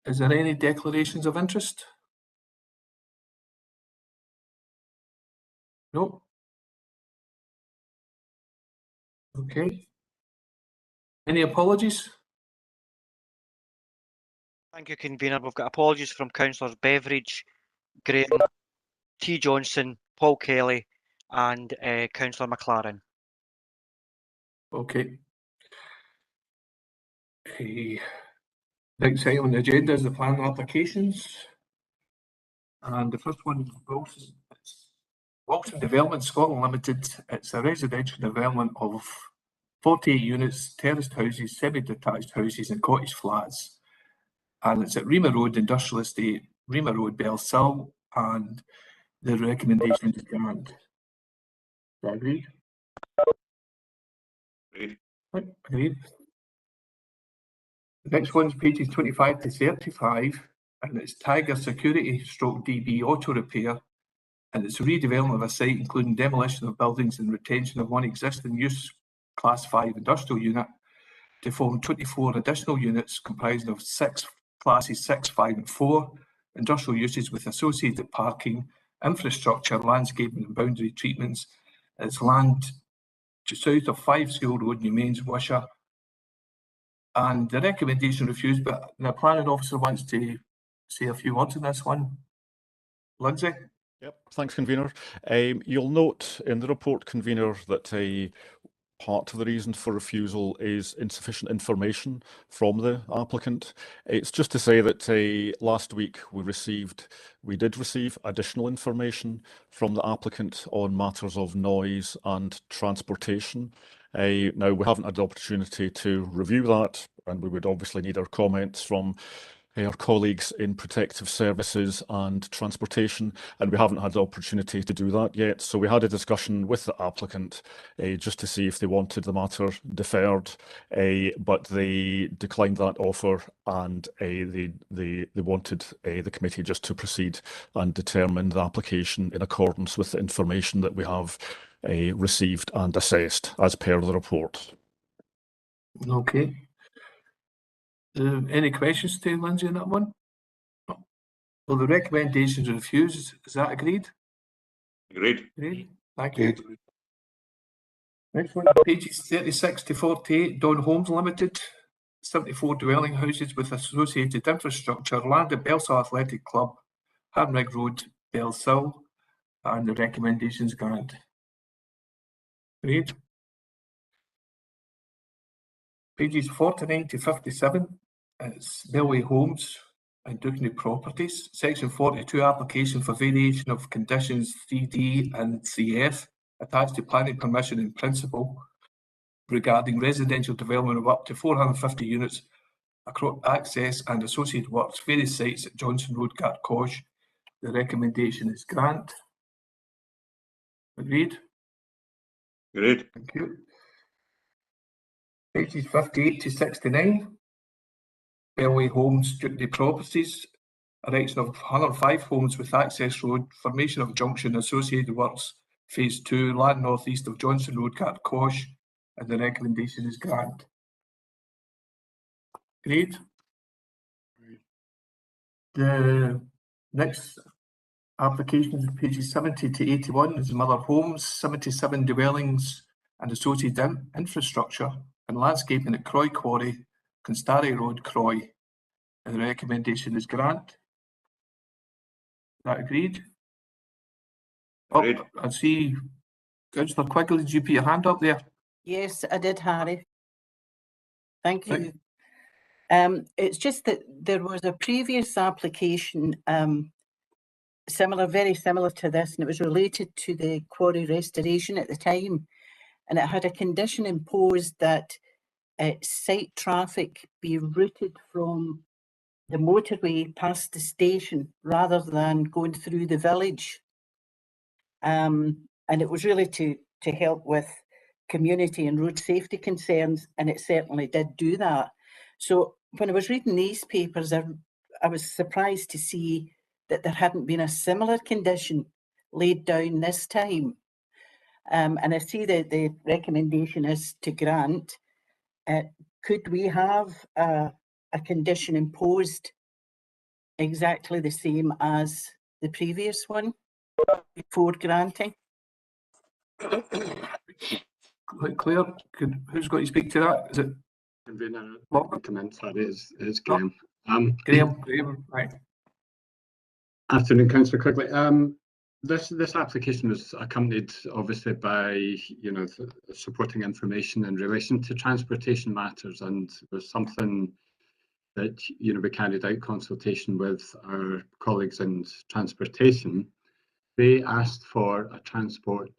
Is there any declarations of interest? No. Okay. Any apologies? Thank you, Convener. We've got apologies from Councillors Beveridge, Graham, T. Johnson, Paul Kelly, and Councillor McLaren. Okay. Next item on the agenda is the planning applications. And the first one is Wilson Development Scotland Limited. It's a residential development of 48 units, terraced houses, semi-detached houses and cottage flats. And it's at Rima Road Industrial Estate, Rima Road, Belsill, and the recommendation is granted. Do you agree? Agreed. Agreed. The next one's pages 25 to 35, and it's Tiger Security Stroke DB Auto Repair, and it's a redevelopment of a site including demolition of buildings and retention of one existing use Class 5 industrial unit to form 24 additional units comprising of 6 classes 6, 5 and 4 industrial uses with associated parking, infrastructure, landscaping and boundary treatments. It's land just south of 5 School Road, New Mains, Wishaw. And the recommendation refused, but the planning officer wants to say a few words on this one. Lindsay? Yep, thanks, Convener. You'll note in the report, Convener, that part of the reason for refusal is insufficient information from the applicant. It's just to say that last week we did receive additional information from the applicant on matters of noise and transportation. Now, we haven't had the opportunity to review that, and we would obviously need our comments from our colleagues in protective services and transportation, and we haven't had the opportunity to do that yet. So we had a discussion with the applicant just to see if they wanted the matter deferred, but they declined that offer, and they wanted the committee just to proceed and determine the application in accordance with the information that we have received and assessed as per the report. Okay. Any questions to Lindsay on that one? Well, the recommendations refused. Is that agreed? Agreed. Agreed. Thank you. Next one, pages 36 to 48, Don Homes Limited, 74 dwelling houses with associated infrastructure, land at Belsill Athletic Club, Hamrig Road, Belsill, and the recommendations granted. Agreed. Pages 49 to 57, it's Bellway Homes and Dukeney Properties, Section 42, application for variation of conditions 3D and 3F, attached to planning permission in principle regarding residential development of up to 450 units, across access and associated works, various sites at Johnson Road, Gartcosh. The recommendation is grant. Agreed? Agreed. Thank you. Pages 58 to 69, Bellway Homes, Dukeney Properties, erection of 105 homes with access road, formation of junction, associated works, phase 2, land northeast of Johnson Road, Gartcosh, and the recommendation is grant. Agreed? The next application is pages 70 to 81 is Mother Homes, 77 dwellings and associated infrastructure and landscaping at Croy Quarry, Constary Road, Croy. And the recommendation is grant. Is that agreed? Agreed. Oh, I see Councillor Quigley, did you put your hand up there? Yes, I did, Harry. Thank you. It's just that there was a previous application, very similar to this, and it was related to the quarry restoration at the time, and it had a condition imposed that site traffic be routed from the motorway past the station rather than going through the village. And it was really to help with community and road safety concerns, and it certainly did do that. So when I was reading these papers, I was surprised to see that there hadn't been a similar condition laid down this time. And I see that the recommendation is to grant. Could we have a condition imposed exactly the same as the previous one before granting. Claire, who's got to speak to that? Is it Convener, Margaret? comment, sorry, is Graham. Graham, right. Afternoon, Councillor Quigley. This application was accompanied, obviously, by supporting information in relation to transportation matters, and was something that we carried out consultation with our colleagues in transportation. They asked for a transport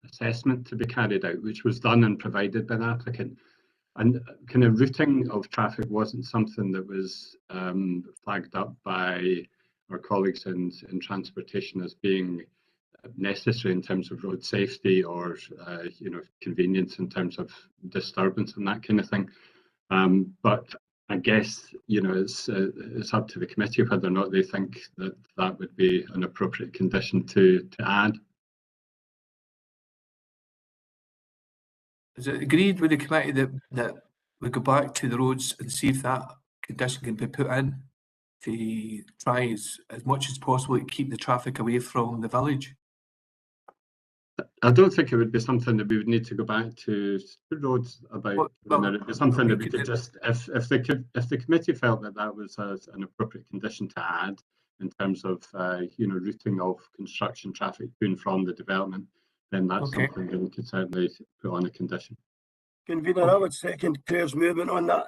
assessment to be carried out, which was done and provided by the applicant. And kind of routing of traffic wasn't something that was flagged up by our colleagues in transportation as being necessary in terms of road safety or convenience in terms of disturbance and that kind of thing. But I guess it's up to the committee whether or not they think that that would be an appropriate condition to add. Is it agreed with the committee that we go back to the roads and see if that condition can be put in to try as much as possible to keep the traffic away from the village? I don't think it would be something that we would need to go back to roads about. It would be something that we could just, if the committee felt that that was an appropriate condition to add in terms of routing of construction traffic to and from the development, then that's something that we could certainly put on a condition. Convener, I would second Claire's movement on that.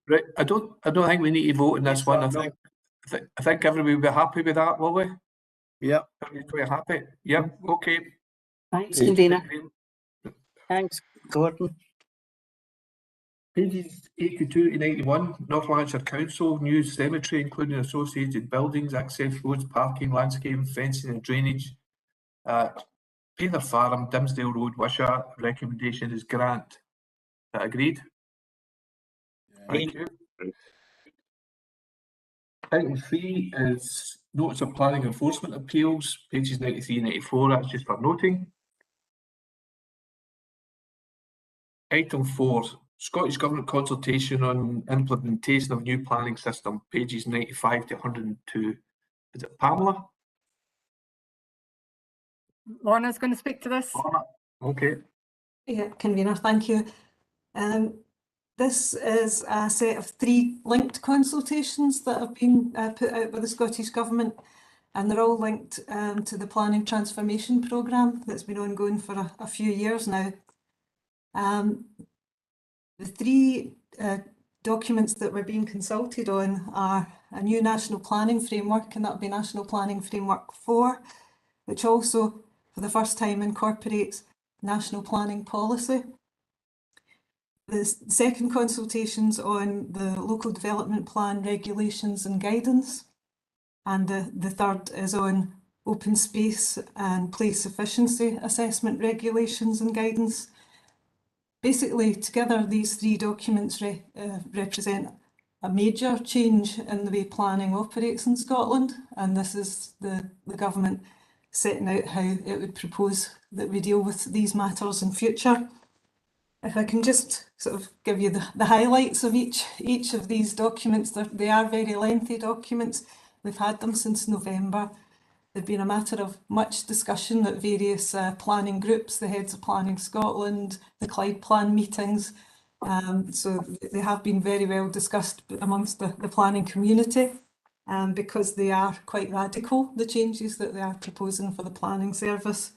Right, I don't think we need to vote on this one. I think everybody will be happy with that, will we? Yeah. Everybody's quite happy. Yep. Okay. Thanks, Convener. Thanks, Gordon. Pages 82 to 91, North Lanarkshire Council, new cemetery, including associated buildings, access roads, parking, landscaping, fencing and drainage. Peter Farm, Dimsdale Road, Wishaw, recommendation is grant. Is that agreed? Yeah. Thank you. Item 3 is notice of planning enforcement appeals, pages 93 and 94, that's just for noting. Item 4, Scottish Government consultation on implementation of new planning system, pages 95 to 102. Is it Pamela? Lorna's going to speak to this. Lorna? Okay. Yeah, Convener, thank you. This is a set of 3 linked consultations that have been put out by the Scottish Government, and they're all linked to the Planning Transformation Programme that's been ongoing for a few years now. The 3 documents that we're being consulted on are a new National Planning Framework, and that'll be National Planning Framework 4, which also for the first time incorporates national planning policy. The second consultation's on the Local Development Plan regulations and guidance, and the third is on open space and place efficiency assessment regulations and guidance. Basically, together these 3 documents represent a major change in the way planning operates in Scotland, and this is the government setting out how it would propose that we deal with these matters in future. If I can just sort of give you the highlights of each of these documents. They are very lengthy documents. We've had them since November. They've been a matter of much discussion at various planning groups, the Heads of Planning Scotland, the Clyde Plan meetings. So they have been very well discussed amongst the planning community, because they are quite radical, the changes that they are proposing for the planning service.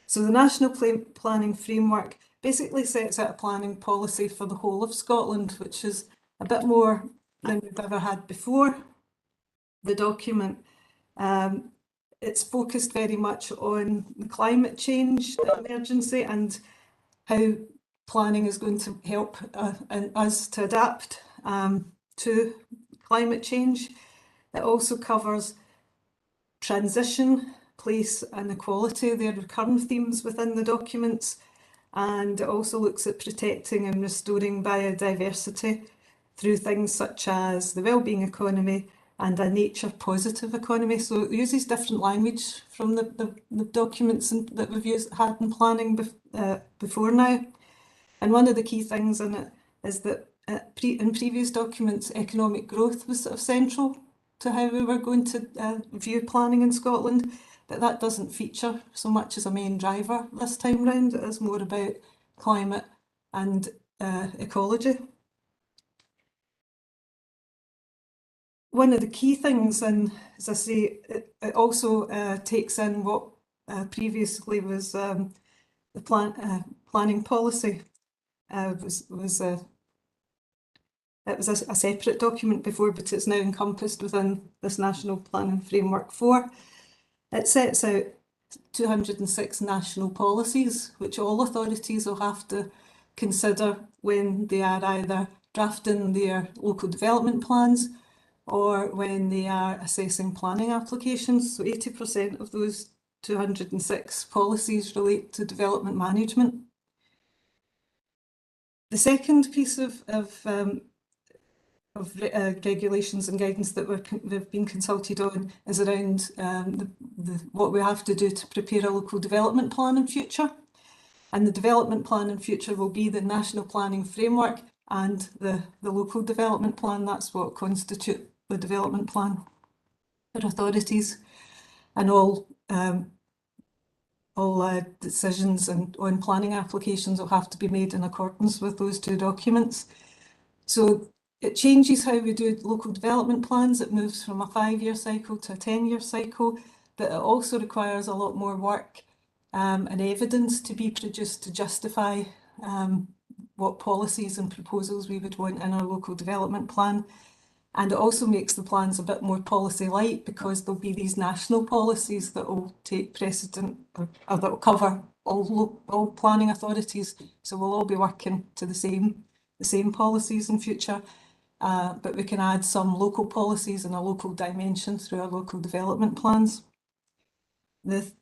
So the National Planning Framework basically sets out a planning policy for the whole of Scotland, which is a bit more than we've ever had before. The document, it's focused very much on the climate change emergency and how planning is going to help us to adapt to climate change. It also covers transition, place and equality. They're recurrent themes within the documents, and it also looks at protecting and restoring biodiversity through things such as the wellbeing economy and a nature positive economy. So it uses different language from the documents that we've had in planning before now. And one of the key things in it is that in previous documents, economic growth was sort of central to how we were going to view planning in Scotland, but that doesn't feature so much as a main driver this time round. It is more about climate and ecology. One of the key things, and as I say, it also takes in what previously was the planning policy. It was a separate document before, but it's now encompassed within this National Planning Framework 4. It sets out 206 national policies, which all authorities will have to consider when they are either drafting their local development plans or when they are assessing planning applications. So 80% of those 206 policies relate to development management. The second piece of regulations and guidance that we've been consulted on is around what we have to do to prepare a local development plan in future. And the development plan in future will be the National Planning Framework and the local development plan. That's what constitute the development plan for authorities, and all decisions on planning applications will have to be made in accordance with those two documents. So it changes how we do local development plans. It moves from a 5-year cycle to a 10-year cycle, but it also requires a lot more work and evidence to be produced to justify what policies and proposals we would want in our local development plan. And it also makes the plans a bit more policy light, because there'll be these national policies that will take precedent, or that will cover all planning authorities. So we'll all be working to the same policies in future, but we can add some local policies and a local dimension through our local development plans. And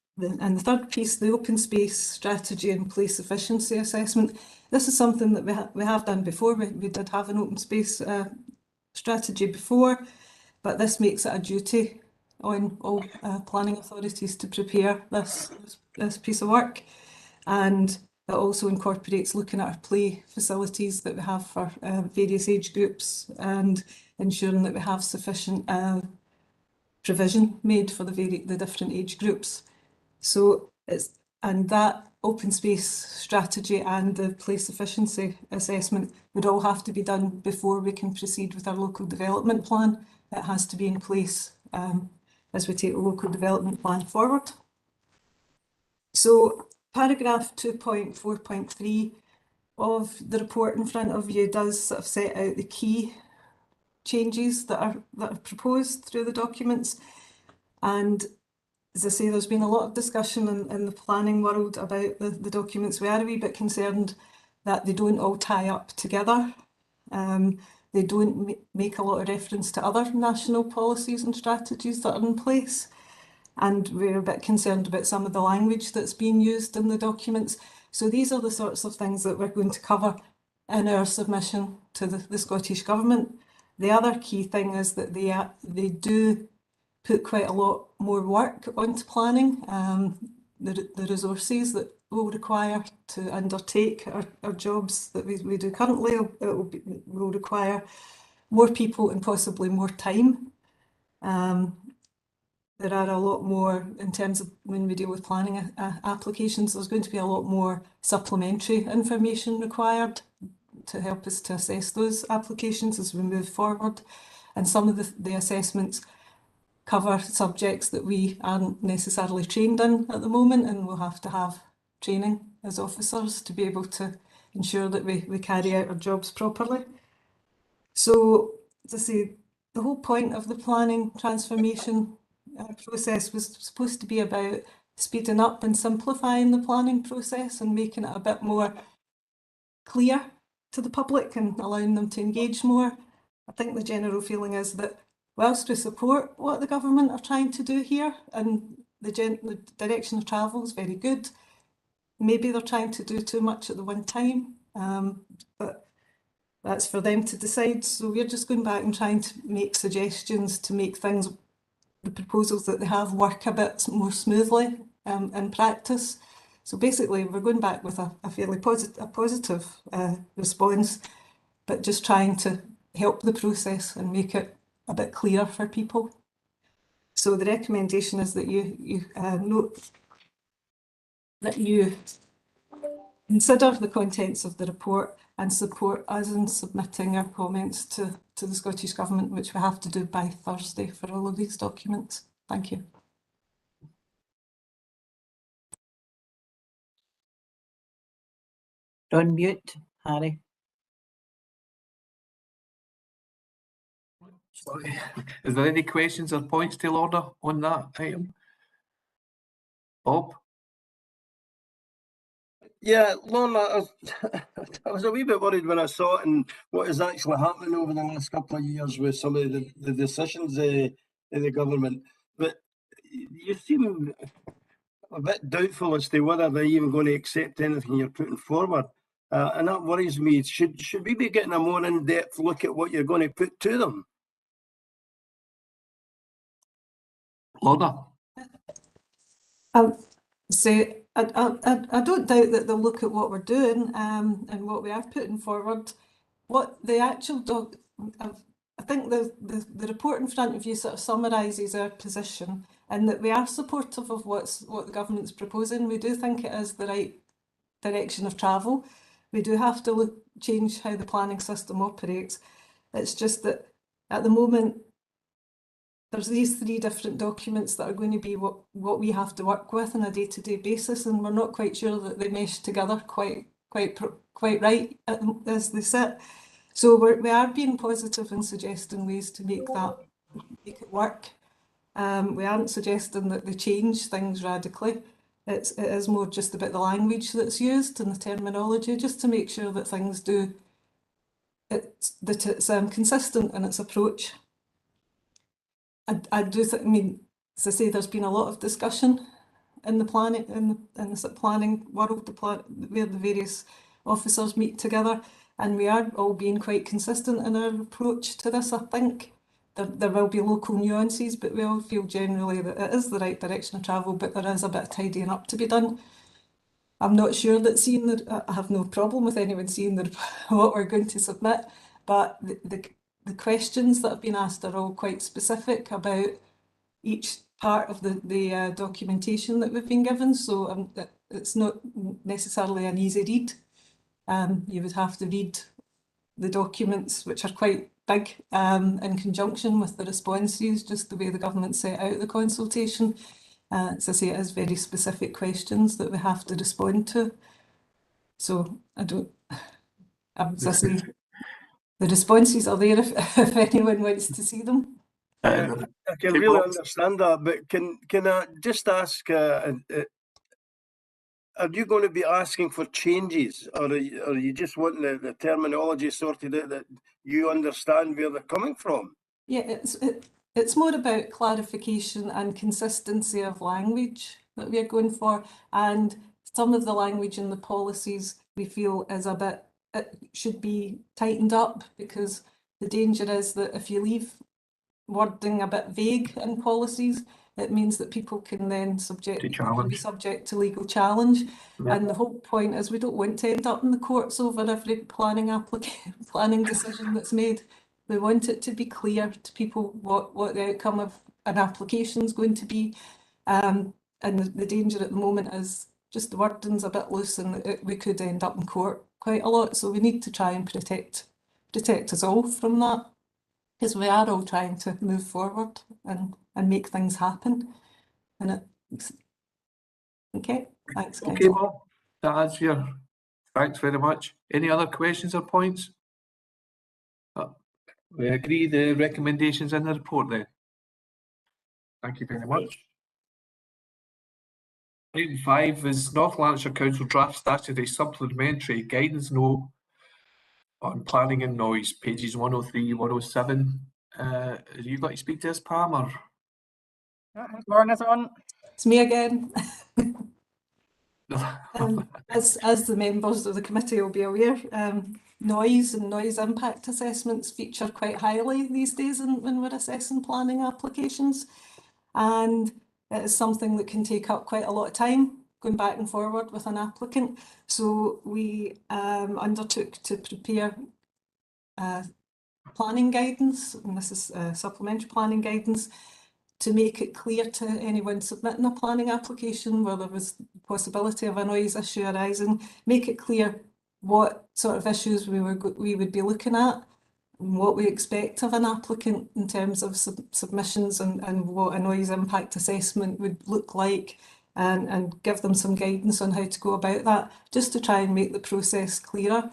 the third piece, the open space strategy and place efficiency assessment. This is something that we have done before. We did have an open space strategy before, but this makes it a duty on all planning authorities to prepare this piece of work. And it also incorporates looking at our play facilities that we have for various age groups, and ensuring that we have sufficient provision made for the different age groups. So and that open space strategy and the place efficiency assessment would all have to be done before we can proceed with our local development plan. It has to be in place as we take the local development plan forward. So paragraph 2.4.3 of the report in front of you does sort of set out the key changes that are proposed through the documents. And as I say, there's been a lot of discussion in the planning world about the documents. We are a wee bit concerned that they don't all tie up together. They don't make a lot of reference to other national policies and strategies that are in place. And we're a bit concerned about some of the language that's being used in the documents. So these are the sorts of things that we're going to cover in our submission to the Scottish Government. The other key thing is that they do put quite a lot more work onto planning. The resources that we'll require to undertake our jobs that we do currently will require more people and possibly more time. There are a lot more, in terms of when we deal with planning applications, there's going to be a lot more supplementary information required to help us to assess those applications as we move forward. And some of the assessments cover subjects that we aren't necessarily trained in at the moment, and we'll have to have training as officers to be able to ensure that we carry out our jobs properly. So, as I say, the whole point of the planning transformation process was supposed to be about speeding up and simplifying the planning process and making it a bit more clear to the public and allowing them to engage more. I think the general feeling is that whilst we support what the government are trying to do here, and the direction of travel is very good, maybe they're trying to do too much at the one time, but that's for them to decide. So we're just going back and trying to make suggestions to make things, the proposals that they have, work a bit more smoothly in practice. So basically we're going back with a fairly positive response, but just trying to help the process and make it a bit clearer for people. So the recommendation is that you note that you consider the contents of the report and support us in submitting our comments to the Scottish Government, which we have to do by Thursday for all of these documents. Thank you. On mute, Harry. Sorry. Is there any questions or points to order on that item? Bob? Yeah, Lorna, I was a wee bit worried when I saw it and what is actually happening over the last couple of years with some of the decisions in the government. But you seem a bit doubtful as to whether they're even going to accept anything you're putting forward. And that worries me. Should we be getting a more in-depth look at what you're going to put to them? Lorna? So I don't doubt that they'll look at what we're doing and what we are putting forward. What the actual I think the report in front of you sort of summarises our position, and that we are supportive of what the government's proposing. We do think it is the right direction of travel. We do have to change how the planning system operates. It's just that at the moment there's these 3 different documents that are going to be what we have to work with on a day-to-day basis, and we're not quite sure that they mesh together quite right as they sit. So we are being positive and suggesting ways to make it work. We aren't suggesting that they change things radically. It is more just about the language that's used and the terminology, just to make sure that things that it's consistent in its approach. I do think, I mean, as I say, there's been a lot of discussion in the planning in the planning world, where the various officers meet together, and we are all being quite consistent in our approach to this. I think there will be local nuances, but we all feel generally that it is the right direction of travel, but there is a bit of tidying up to be done. I'm not sure that I have no problem with anyone seeing what we're going to submit, but the questions that have been asked are all quite specific about each part of the documentation that we've been given, so it's not necessarily an easy read. You would have to read the documents, which are quite big, in conjunction with the responses, just the way the government set out the consultation. As I say, it is very specific questions that we have to respond to. So as I say, the responses are there if anyone wants to see them. I can really understand that, but can I just ask, are you going to be asking for changes, or are you just wanting the terminology sorted out that you understand where they're coming from? Yeah, it's more about clarification and consistency of language that we are going for, and some of the language in the policies we feel is it should be tightened up, because the danger is that if you leave wording a bit vague in policies, it means that people can then be subject to legal challenge. Yeah. And the whole point is we don't want to end up in the courts over every planning decision that's made. We want it to be clear to people what the outcome of an application is going to be. And the danger at the moment is just the wording's a bit loose, and we could end up in court quite a lot. So we need to try and protect us all from that, because we are all trying to move forward and make things happen. And okay, thanks. Okay, Bob, that's your. Thanks very much. Any other questions or points? We agree the recommendations in the report then. Thank you very much. Item 5 is North Lanarkshire Council Draft Statutory Supplementary Guidance Note on Planning and Noise, pages 103, 107. Are you going to speak to us, Pam, or? Lorna's on. It's me again. As the members of the committee will be aware, noise and noise impact assessments feature quite highly these days when we're assessing planning applications, and it is something that can take up quite a lot of time going back and forward with an applicant. So we undertook to prepare planning guidance, and this is supplementary planning guidance, to make it clear to anyone submitting a planning application where there was the possibility of a noise issue arising, make it clear what sort of issues we would be looking at, and what we expect of an applicant in terms of submissions, and what a noise impact assessment would look like, and give them some guidance on how to go about that, just to try and make the process clearer.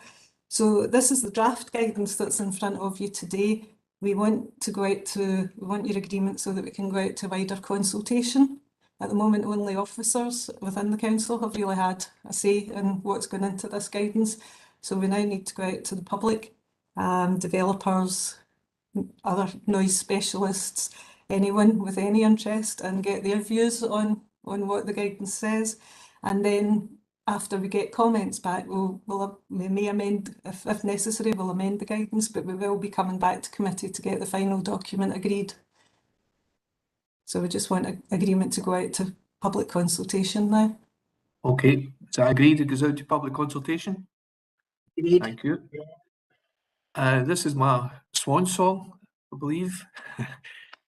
So this is the draft guidance that's in front of you today. We want to go out to, we want your agreement so that we can go out to wider consultation. At the moment, only officers within the council have really had a say in what's going into this guidance. So we now need to go out to the public, developers, other noise specialists, anyone with any interest, and get their views on what the guidance says. And then after we get comments back, we may amend, if necessary, we'll amend the guidance, but we will be coming back to committee to get the final document agreed. So we just want agreement to go out to public consultation now. Okay, is that agreed? It goes out to public consultation? Agreed. Thank you. This is my swan song, I believe.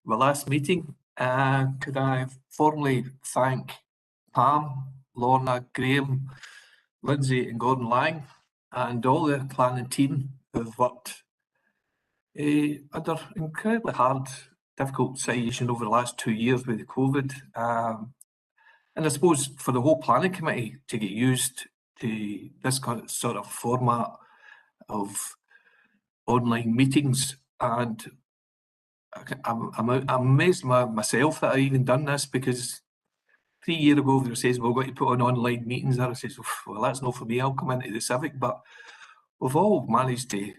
My last meeting. Could I formally thank Pam, Lorna, Graham, Lindsay and Gordon Lang, and all the planning team who have worked under incredibly hard, difficult situation over the last 2 years with the COVID. And I suppose for the whole planning committee to get used to this kind of sort of format of online meetings, and I'm amazed myself that I even done this, because 3 years ago they says we're going to put on online meetings, and I says, well, that's not for me, I'll come into the Civic. But we've all managed to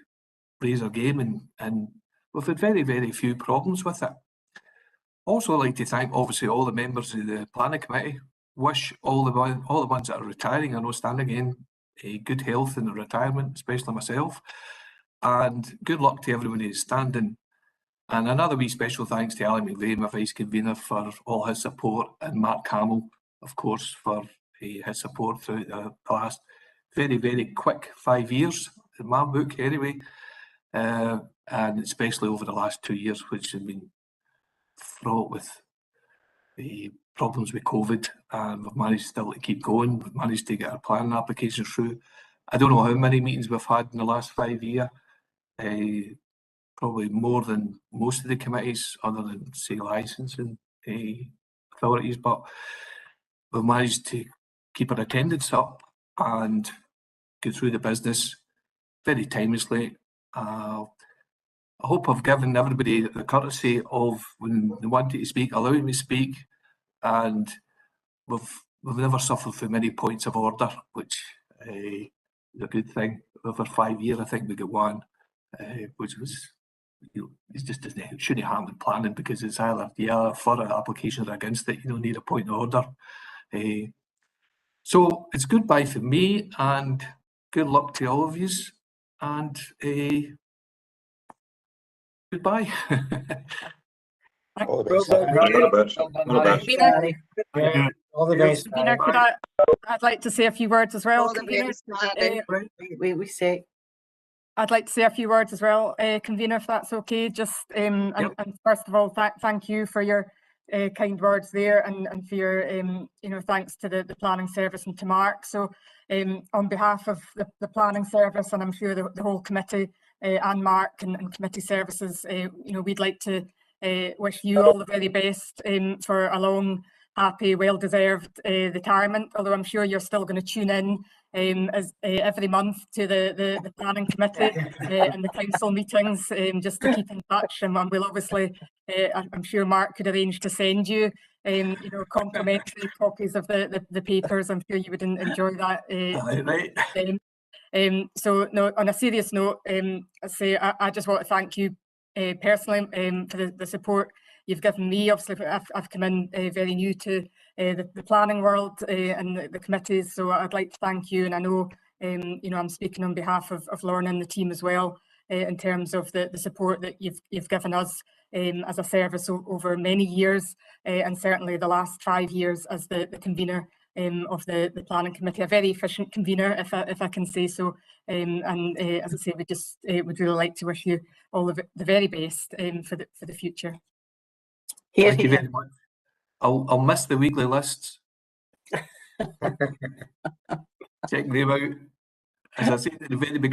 raise our game, and we've had very, very few problems with it. Also, I'd like to thank obviously all the members of the planning committee. Wish all the ones that are retiring, I know standing in, good health in the retirement, especially myself, and good luck to everybody who's standing. And another wee special thanks to Alan McVeigh, my vice convener, for all his support, and Mark Hamill, of course, for his support throughout the last very, very quick 5 years, in my book anyway, and especially over the last 2 years, which have been fraught with the problems with COVID, and we've managed still to keep going. We've managed to get our planning applications through. I don't know how many meetings we've had in the last 5 years, probably more than most of the committees, other than, say, licensing authorities, but we've managed to keep our attendance up and get through the business very timelessly. I hope I've given everybody the courtesy of, when they wanted to speak, allowing me to speak, and we've never suffered from many points of order, which is a good thing. Over 5 years, I think we got one, which was, it just doesn't, it shouldn't happen in planning, because it's either for an application or against it. You don't need a point of order. So it's goodbye for me, and good luck to all of you, and goodbye. All the Well best. done, All Harry. the best. Well done, All the Harry. best. Convener, All the best. could I'd like to say a few words as well, convener. Wait, we say. I'd like to say a few words as well, convener, if that's okay. Just and first of all, thank you for your kind words there, and for your thanks to the planning service and to Mark. So on behalf of the planning service, and I'm sure the whole committee, and Mark and committee services, we'd like to wish you all the very best for a long, happy, well-deserved retirement, although I'm sure you're still going to tune in as every month to the planning committee and the council meetings, just to keep in touch. And we'll obviously, I'm sure Mark could arrange to send you complimentary copies of the papers. I'm sure you would enjoy that. So no, on a serious note, I just want to thank you personally for the support you've given me. Obviously, I've come in very new to the planning world and the committees, so I'd like to thank you. And I know, I'm speaking on behalf of Lorna and the team as well, in terms of the support that you've given us as a service over many years, and certainly the last 5 years as the convener of the planning committee, a very efficient convener, if I can say so. And as I say, we just would really like to wish you all the very best for the future. Thank you very much. I'll miss the weekly lists. Check them out. As I said at the very beginning,